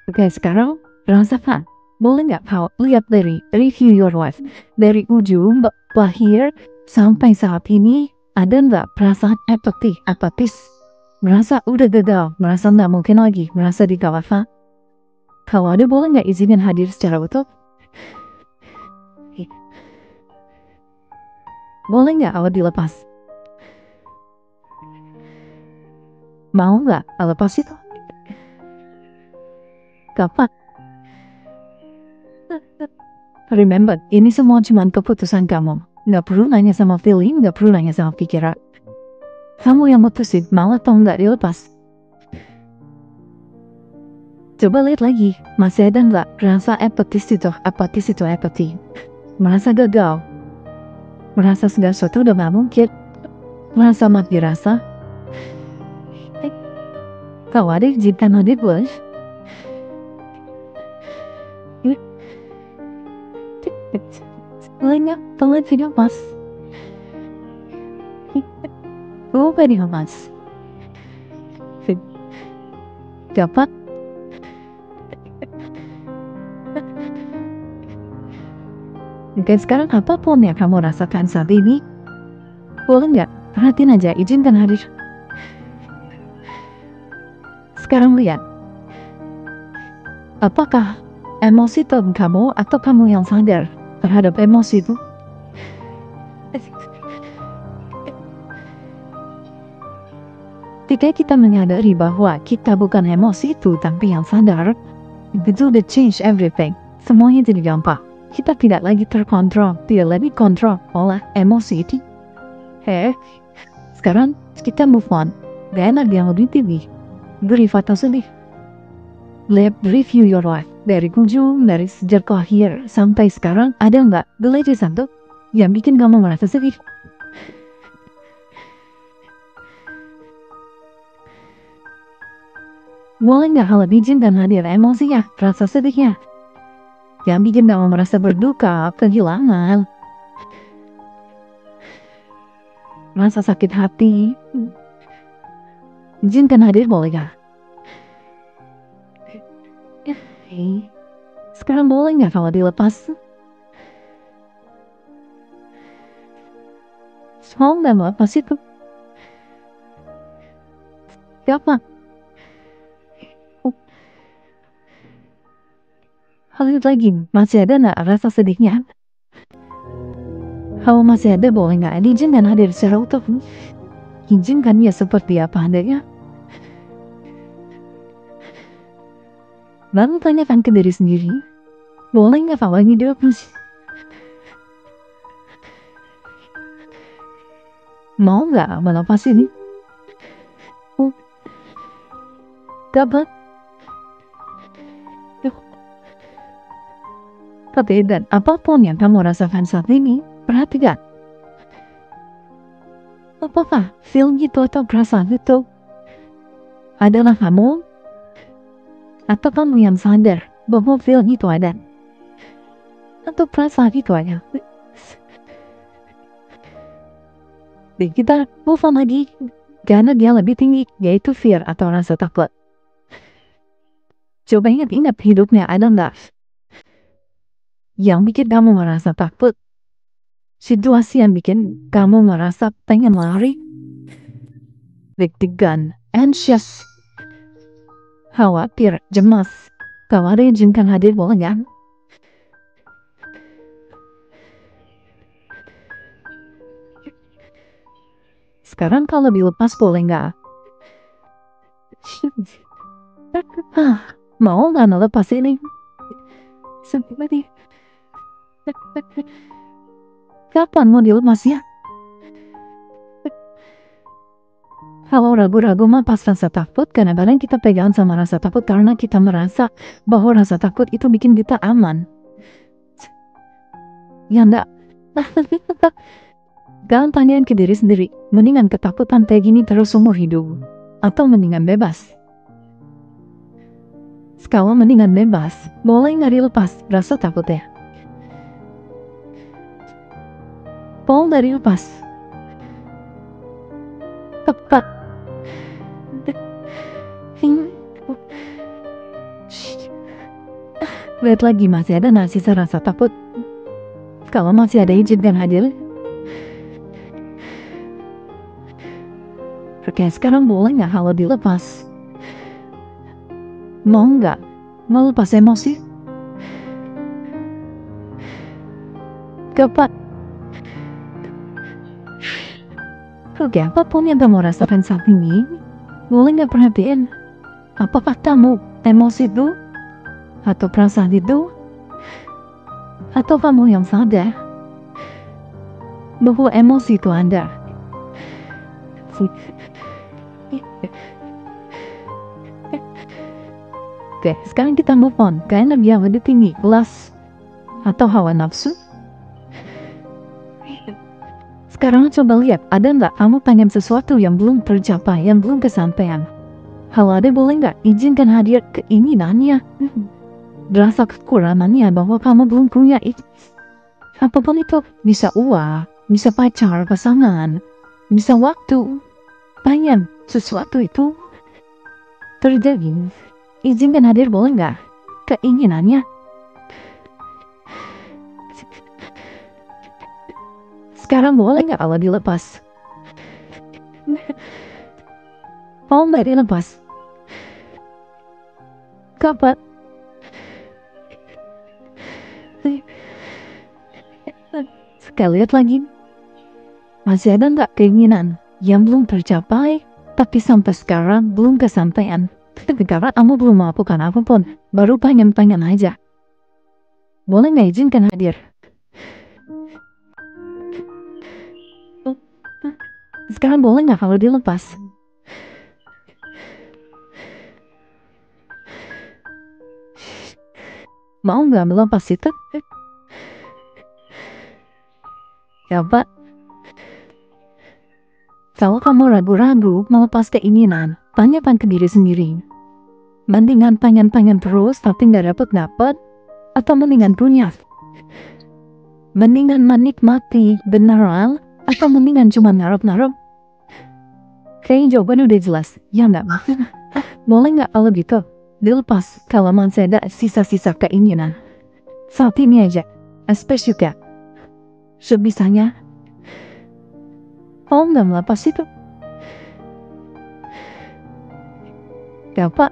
Oke, sekarang rasakan. Boleh nggak kau lihat dari review your life? Dari ujung lahir sampai saat ini, ada nggak perasaan apatis? Merasa udah gagal, merasa nggak mungkin lagi, merasa dikalahkan? Kalau ada, boleh nggak izinin hadir secara utuh? Boleh nggak awal dilepas? Mau nggak lepas itu? Kapan? Remember, ini semua cuma keputusan kamu. Nggak perlu nanya sama feeling, nggak perlu nanya sama pikiran. Kamu yang mutusin, mau atau nggak dilepas. Coba lihat lagi, masih ada nggak rasa apatis itu, apati. Merasa gagal, merasa segala sesuatu udah nggak mungkin, merasa mati rasa. Kalau ada, izinkan hadir boleh. Bolehnya, tolong video mas. Video mas. Dapat. Oke, sekarang apapun yang kamu rasakan saat ini, boleh nggak perhatiin aja, izinkan hadir. Sekarang lihat, apakah emosi itu kamu atau kamu yang sadar terhadap emosi itu? Ketika kita menyadari bahwa kita bukan emosi itu, tapi yang sadar, itu udah change everything. Semuanya jadi gampang. Kita tidak lagi terkontrol, tidak lagi kontrol oleh emosi itu. Sekarang kita move on. Gak enak yang lebih tinggi. Beri foto sedih. Lihat review your life. Dari ujung, dari sejak lahir sampai sekarang, ada nggak the latest satu yang bikin kamu merasa sedih? Boleh nggak hal izin dan hadir emosinya, rasa sedihnya? Yang bikin kamu merasa berduka, kehilangan, merasa sakit hati. Izinkan hadir, boleh nggak? Sekarang boleh nggak kalau dilepas? Mau nggak melepas itu? Siapa? Hal lagi, masih ada nggak rasa sedihnya? Kalau masih ada, boleh nggak izinkan hadir secara utuh? Izinkan ya seperti apa adanya. Lalu tanyakan ke diri sendiri, boleh nggak kalau ini dihapus? Mau nggak melepas ini? Dapat. Tapi dan apapun yang kamu rasakan saat ini, perhatikan. Apakah feel gitu atau perasaan itu adalah kamu? Atau kamu yang sadar bahwa feel itu ada? Atau perasaan itu ada? Dan kita move on lagi, karena dia lebih tinggi, yaitu fear atau rasa takut. Coba ingat hidupnya ada nggak yang bikin kamu merasa takut? Situasi yang bikin kamu merasa pengen lari? Deg-degan, anxious, khawatir, cemas. Kalau ada, izinkan hadir, boleh nggak? Sekarang kalau dilepas, boleh nggak? Mau nggak melepas ini? Seperti kapan mau dilepas ya? Kalau ragu-ragu mah pas rasa takut, kadang-kadang kita pegang sama rasa takut karena kita merasa bahwa rasa takut itu bikin kita aman. Ya enggak. Jangan tanyain ke diri sendiri, mendingan ketakutan kayak gini terus umur hidup, atau mendingan bebas? Kalau mendingan bebas, boleh nggak dilepas rasa takutnya? Paul dari lepas. Tepat. Lihat lagi, masih ada sisa rasa takut. Kalau masih ada, izinkan hadir. Oke, sekarang boleh nggak kalau dilepas? Mau nggak melepas emosi? Cepat. Oke, apapun yang kamu rasakan saat ini, boleh nggak perhatiin? Apakah kamu emosi itu? Atau perasaan itu? Atau kamu yang sadar bahwa emosi itu Anda? Oke, sekarang kita move on ke energi yang lebih tinggi, kelas atau hawa nafsu. Sekarang coba lihat, ada nggak kamu pengen sesuatu yang belum tercapai, yang belum kesampaian? Kalau ada, boleh nggak izinkan hadir keinginannya, rasa kekurangannya bahwa kamu belum punya itu. Apapun itu, bisa uang, bisa pacar, pasangan, bisa waktu. Pengen sesuatu itu terjadi, izinkan hadir, boleh nggak keinginannya? Sekarang boleh nggak kalau dilepas? Mau nggak dilepas? Kapan? Sekali lihat lagi, masih ada nggak keinginan yang belum tercapai, tapi sampai sekarang belum kesampaian? Karena kamu belum melakukan apapun, baru pengen aja. Boleh nggak izinkan hadir? Sekarang boleh nggak kalau dilepas? Mau nggak melepas itu? Ya Pak, kalau kamu ragu-ragu melepas keinginan, tanyakan ke diri sendiri. Mendingan pengen terus tapi nggak dapet, atau mendingan punya? Mendingan menikmati beneran, atau mendingan cuma ngarep-ngarep? Kayaknya jawabannya udah jelas, ya nggak? Boleh nggak kalau gitu dilepas kalau masih ada sisa-sisa keinginan? Saat ini aja, especially juga sebisanya. Mau nggak melepas itu? Ya Pak.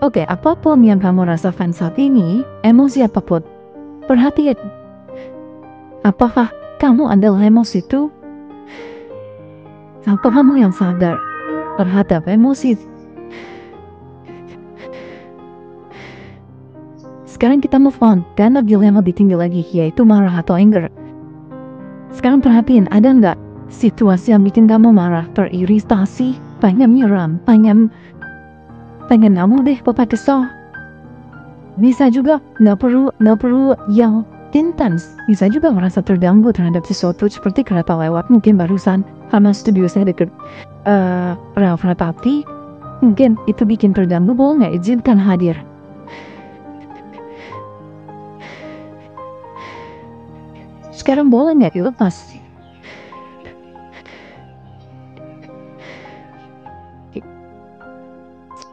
Oke, apapun yang kamu rasakan saat ini, emosi apapun, perhatian. Apakah kamu adalah emosi itu? Atau kamu yang sadar terhadap emosi? Sekarang kita move on, karena yang lebih tinggi lagi, yaitu marah atau anger. Sekarang perhatiin, ada nggak situasi yang bikin kamu marah, teriritasi, pengen nyeram, pengen kamu deh papa kesal? Bisa juga nggak perlu yang intens. Bisa juga merasa terganggu terhadap sesuatu seperti kereta lewat mungkin barusan, karena studio saya deket rel kereta api. Mungkin itu bikin terganggu, boleh nggak izinkan hadir? Sekarang boleh nggak dilepas?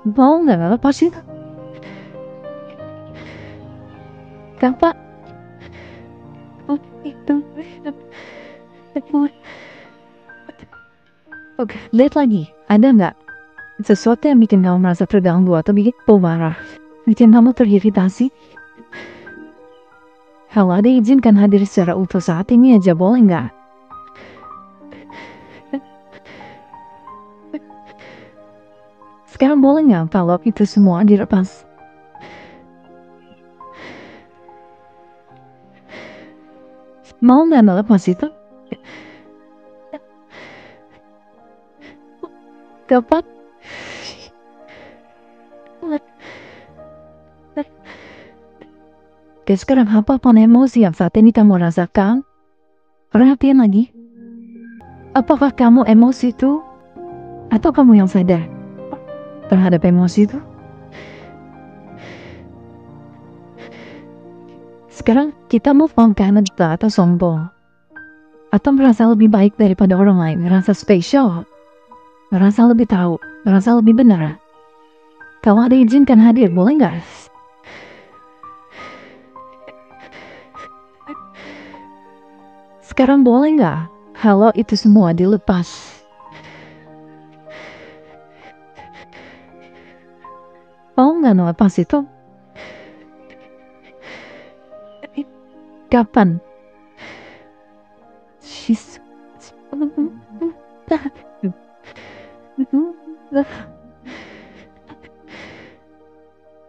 Mau nggak lepas itu? Kenapa? Itu. Oke, lihat lagi. Ada nggak sesuatu yang bikin kamu merasa terganggu atau bikin kamu marah? Bikin kamu teriritasi? Kalau ada, izinkan hadir secara utuh saat ini aja, boleh nggak? Sekarang boleh nggak kalau itu semua dilepas? Mau nggak melepas itu? Kapan? Oke, sekarang apapun emosi yang saat ini kamu rasakan, perhatian lagi. Apakah kamu emosi itu? Atau kamu yang sadar terhadap emosi itu? Sekarang kita move on ke kita atau sombong, atau merasa lebih baik daripada orang lain, merasa spesial, merasa lebih tahu, merasa lebih benar. Kalau ada izinkan hadir, boleh nggak? Sekarang boleh nggak? Kalau itu semua dilepas. Mau nggak ngelepas itu? Kapan?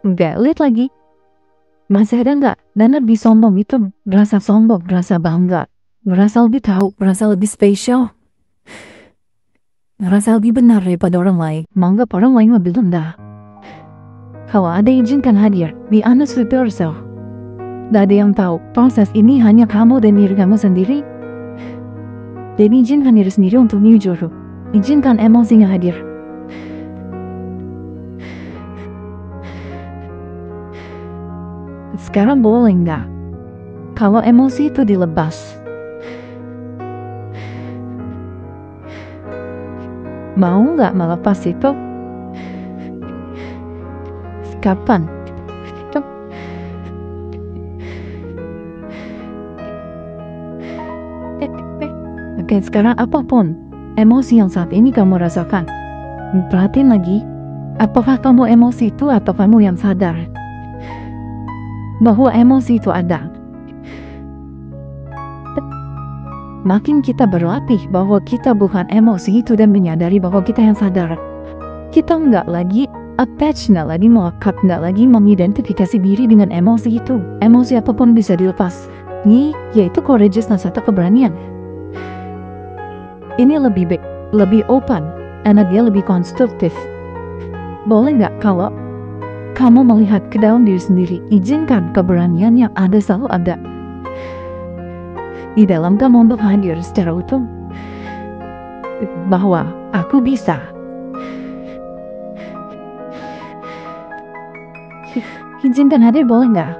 Enggak, lihat lagi. Masih ada nggak? Dan lebih sombong itu berasa sombong, berasa bangga, berasa lebih tahu, berasa lebih spesial, berasa lebih benar daripada orang lain. Menganggap orang lain lebih rendah. Kalau ada izinkan hadir, be honest with yourself. Gak ada yang tahu, proses ini hanya kamu dan diri kamu sendiri. Jadi izinkan diri sendiri untuk jujur. Izinkan emosinya hadir. Sekarang boleh nggak? Kalau emosi itu dilepas. Mau nggak melepas itu? Kapan? Oke, sekarang apapun emosi yang saat ini kamu rasakan, perhatiin lagi, apakah kamu emosi itu atau kamu yang sadar bahwa emosi itu ada. Makin kita berlatih bahwa kita bukan emosi itu dan menyadari bahwa kita yang sadar, kita nggak lagi attach, nggak lagi melekat, nggak lagi mengidentifikasi diri dengan emosi itu. Emosi apapun bisa dilepas. Ini yaitu courageousness atau keberanian. Ini lebih baik, lebih open, karena dia lebih konstruktif. Boleh nggak kalau kamu melihat ke dalam diri sendiri, izinkan keberanian yang ada selalu ada di dalam kamu untuk hadir secara utuh, bahwa aku bisa. Izinkan hadir, boleh nggak?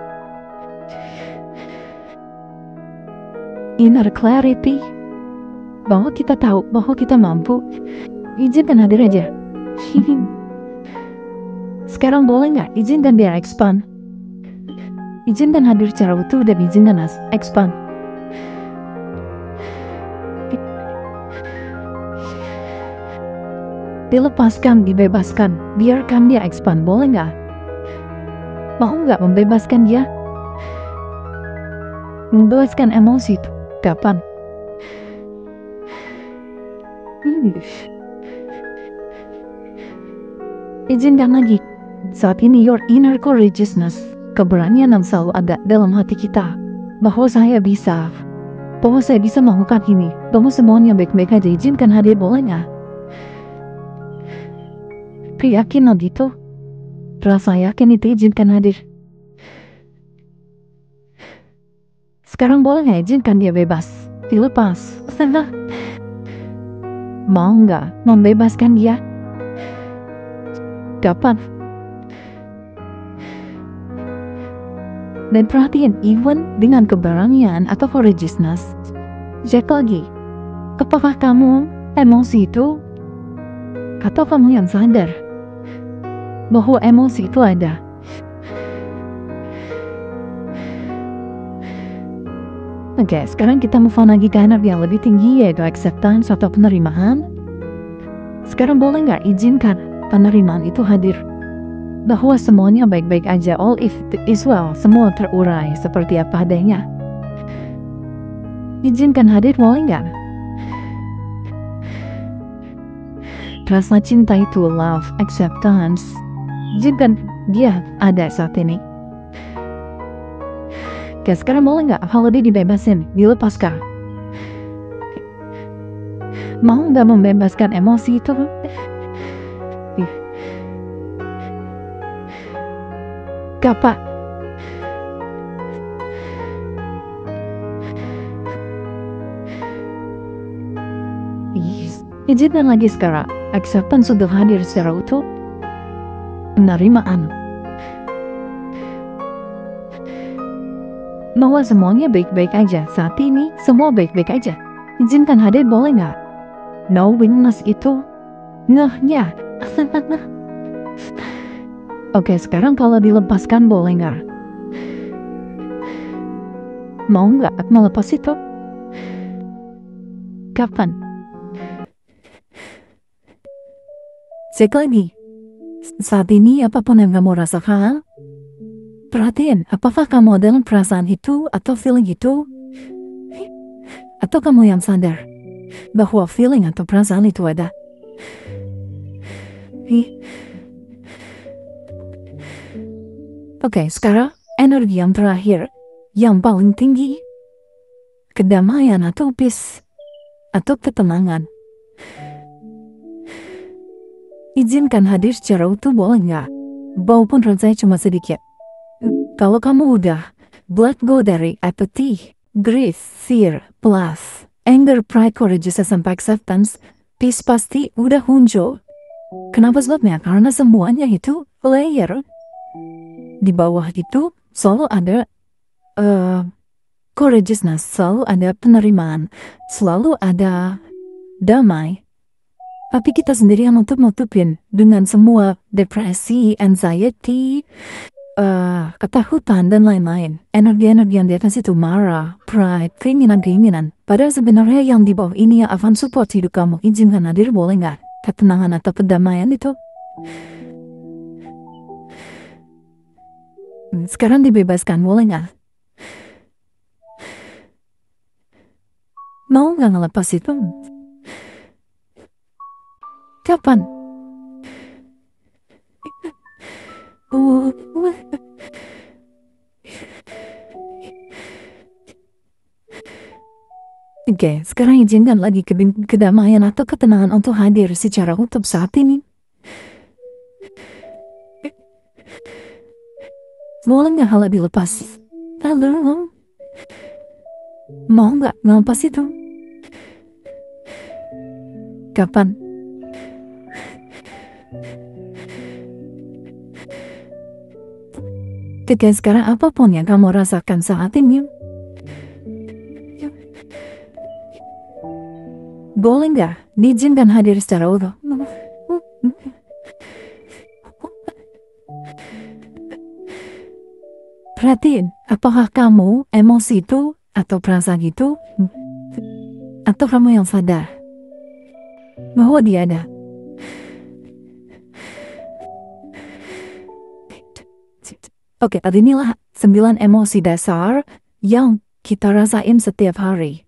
Inner clarity, bahwa kita tahu bahwa kita mampu. Izinkan hadir aja. Sekarang boleh nggak? Izinkan dia expand. Izinkan hadir secara utuh dan izinkan expand. Dilepaskan, dibebaskan, biarkan dia expand. Boleh nggak? Mau nggak membebaskan dia? Membebaskan emosi itu kapan? Izinkan lagi. Saat ini your inner courageousness, keberanian yang selalu ada dalam hati kita, bahwa saya bisa, bahwa saya bisa melakukan ini, bahwa semuanya baik-baik aja. Izinkan hadir, boleh nggak? Keyakinan itu, rasa yakin itu izinkan hadir. Sekarang boleh nggak? Izinkan dia bebas, dilepas. Sana. Mau nggak membebaskan dia? Kapan? Dan perhatiin, even dengan keberanian atau courageousness, cek lagi, apakah kamu emosi itu atau kamu yang sadar bahwa emosi itu ada? Oke, sekarang kita move on lagi ke energi yang lebih tinggi, yaitu acceptance atau penerimaan. Sekarang boleh nggak izinkan penerimaan itu hadir, bahwa semuanya baik-baik aja, all is well, semua terurai seperti apa adanya. Izinkan hadir, boleh nggak? Rasa cinta itu, love, acceptance, izinkan dia ada saat ini. Oke, sekarang boleh nggak kalau dia dibebasin, dilepaskan? Mau nggak membebaskan emosi itu? Kapan? Izinkan lagi sekarang. Acceptance sudah hadir secara utuh. Penerimaan, bahwa semuanya baik-baik aja. Saat ini semua baik-baik aja. Izinkan hadir, boleh nggak? Knowingness itu, ngehnya, Oke, sekarang kalau dilepaskan boleh nggak? Mau nggak melepas itu? Kapan? Cek lagi. Saat ini apapun yang kamu rasakan, perhatiin apakah kamu dalam perasaan itu atau feeling itu, atau kamu yang sadar bahwa feeling atau perasaan itu ada. Oke, sekarang energi yang terakhir, yang paling tinggi, kedamaian atau peace, atau ketenangan. Izinkan hadir secara utuh, boleh nggak? Walaupun rasanya cuma sedikit. Kalau kamu udah let go dari apathy, grief, fear, plus anger, pride, courage, sampai acceptance, peace pasti udah muncul. Kenapa sebabnya? Karena semuanya itu layer. Di bawah itu selalu ada courageousness, selalu ada penerimaan, selalu ada damai. Tapi kita sendirian untuk nutupin dengan semua depresi, anxiety, ketakutan, dan lain-lain. Energi-energi yang di atas itu marah, pride, keinginan-keinginan. Padahal sebenarnya yang di bawah ini yang akan support hidup kamu. Izinkan hadir, boleh nggak? Ketenangan atau kedamaian itu. Sekarang dibebaskan, boleh nggak? Mau nggak ngelepas itu? Kapan? Oke, sekarang izinkan lagi kedamaian atau ketenangan untuk hadir secara utuh saat ini. Boleh nggak hal dilepas? Halo? Mau nggak ngelepas itu? Kapan? Ketika sekarang apapun yang kamu rasakan saat ini, boleh nggak diizinkan hadir secara utuh? Perhatiin, apakah kamu emosi itu atau perasaan itu, atau kamu yang sadar bahwa dia ada? Oke, inilah 9 emosi dasar yang kita rasain setiap hari,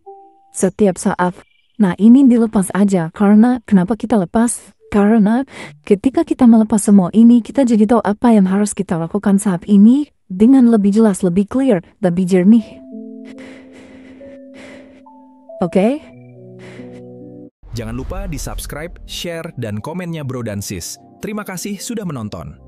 setiap saat. Nah, ini dilepas aja. Karena kenapa kita lepas? Karena ketika kita melepas semua ini, kita jadi tahu apa yang harus kita lakukan saat ini dengan lebih jelas, lebih clear, lebih jernih. Oke? Jangan lupa di subscribe, share, dan komennya Bro dan Sis. Terima kasih sudah menonton.